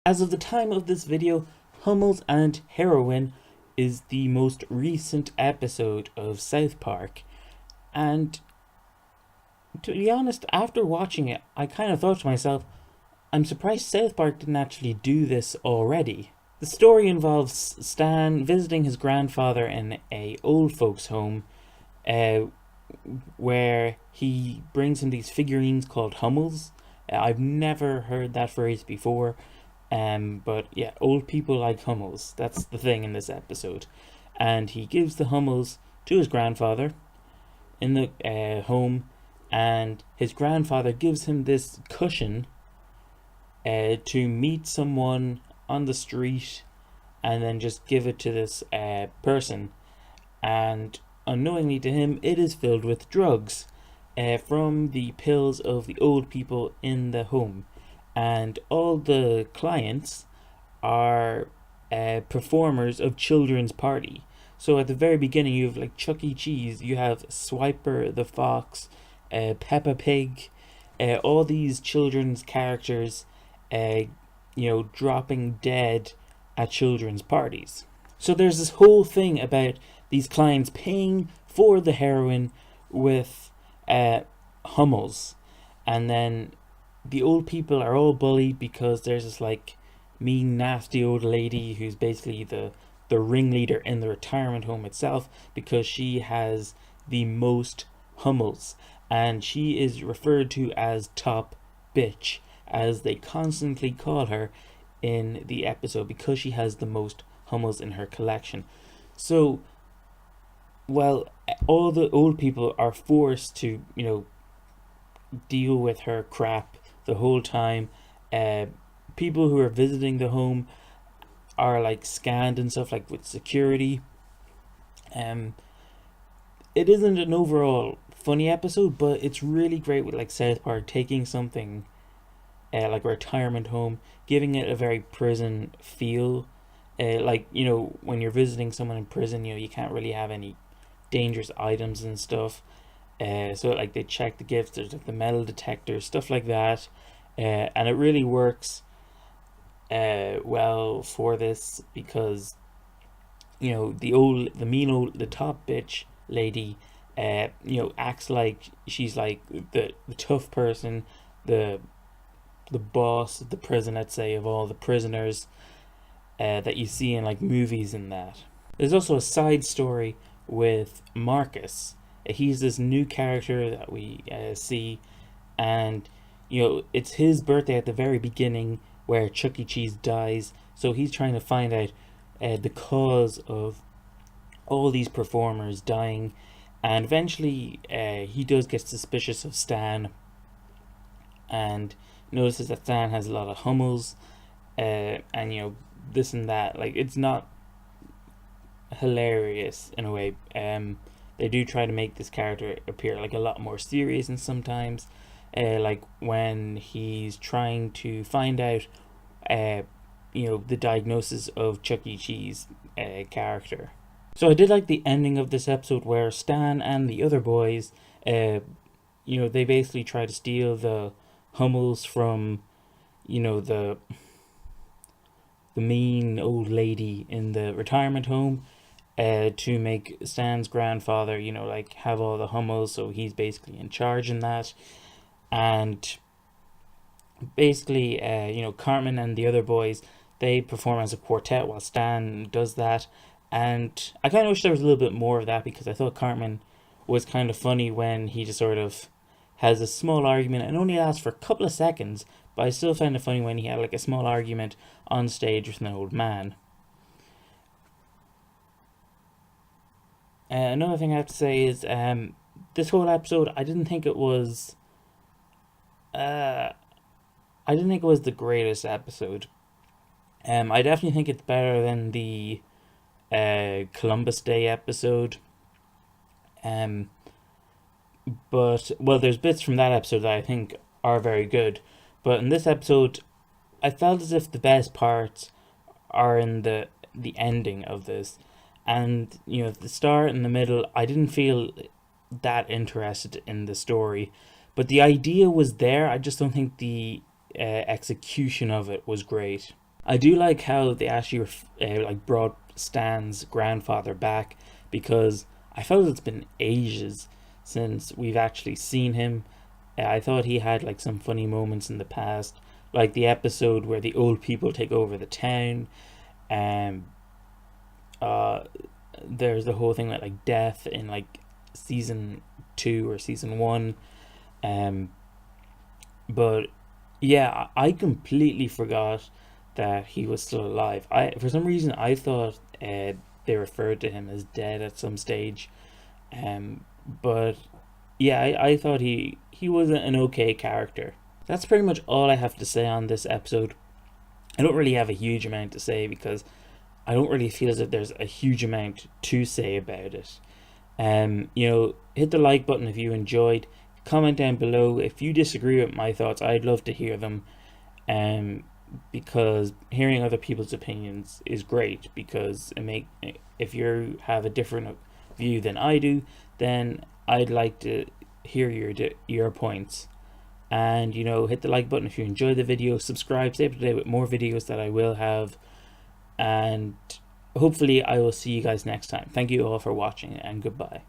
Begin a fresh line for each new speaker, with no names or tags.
As of the time of this video, Hummels and Heroin is the most recent episode of South Park. And to be honest, after watching it, I kind of thought to myself, I'm surprised South Park didn't actually do this already. The story involves Stan visiting his grandfather in a old folks home, uh, where he brings him these figurines called hummels. I've never heard that phrase before, but yeah, old people like hummels. That's the thing in this episode. And he gives the hummels to his grandfather in the home, and his grandfather gives him this cushion to meet someone on the street and then just give it to this person. And unknowingly to him, it is filled with drugs from the pills of the old people in the home. And all the clients are performers of children's party. So at the very beginning, you have like Chuck E. Cheese, you have Swiper the Fox, Peppa Pig, all these children's characters, dropping dead at children's parties. So there's this whole thing about these clients paying for the heroin with hummels, and then the old people are all bullied because there's this like mean, nasty old lady who's basically the ringleader in the retirement home itself because she has the most hummels, and she is referred to as top bitch, as they constantly call her in the episode because she has the most hummels in her collection. So, well, all the old people are forced to, deal with her crap the whole time. People who are visiting the home are like scanned and stuff, like with security. It isn't an overall funny episode, but it's really great with like South Park taking something like a retirement home, giving it a very prison feel. When you're visiting someone in prison, you can't really have any dangerous items and stuff. So like they check the gifts, there's like the metal detector, stuff like that, and it really works well for this because the top bitch lady, acts like she's like the tough person, the boss of the prison, let's say, of all the prisoners that you see in like movies and that. There's also a side story with Marcus. He's this new character that we see, and it's his birthday at the very beginning where Chuck E. Cheese dies. So he's trying to find out the cause of all these performers dying, and eventually he does get suspicious of Stan, and notices that Stan has a lot of hummels, and this and that. Like, it's not hilarious in a way. They do try to make this character appear like a lot more serious, and sometimes, like when he's trying to find out, the diagnosis of Chuck E. Cheese character. So I did like the ending of this episode where Stan and the other boys, they basically try to steal the hummels from, the mean old lady in the retirement home, to make Stan's grandfather, have all the hummels, so he's basically in charge in that. And basically, Cartman and the other boys, they perform as a quartet while Stan does that. And I kind of wish there was a little bit more of that because I thought Cartman was kind of funny when he just sort of has a small argument and only lasts for a couple of seconds, but I still found it funny when he had like a small argument on stage with an old man. Another thing I have to say is this whole episode, uh, I didn't think it was the greatest episode. I definitely think it's better than the Columbus Day episode. Um, but well, there's bits from that episode that I think are very good, but in this episode, I felt as if the best parts are in the ending of this, and the start and the middle, I didn't feel that interested in the story, but the idea was there. I just don't think the execution of it was great. I do like how they actually like brought Stan's grandfather back, because I felt it's been ages since we've actually seen him. I thought he had like some funny moments in the past, like the episode where the old people take over the town. Um, uh, there's the whole thing with like death in like season 2 or season 1. Um, but yeah, I completely forgot that he was still alive. I For some reason I thought they referred to him as dead at some stage. But yeah, I thought he was an okay character. That's pretty much all I have to say on this episode. I don't really have a huge amount to say because I don't really feel as if there's a huge amount to say about it. Hit the like button if you enjoyed. Comment down below if you disagree with my thoughts. I'd love to hear them. Because hearing other people's opinions is great, because if you have a different view than I do, then I'd like to hear your points. And hit the like button if you enjoyed the video. Subscribe, stay up to date with more videos that I will have, and hopefully I will see you guys next time. Thank you all for watching, and goodbye.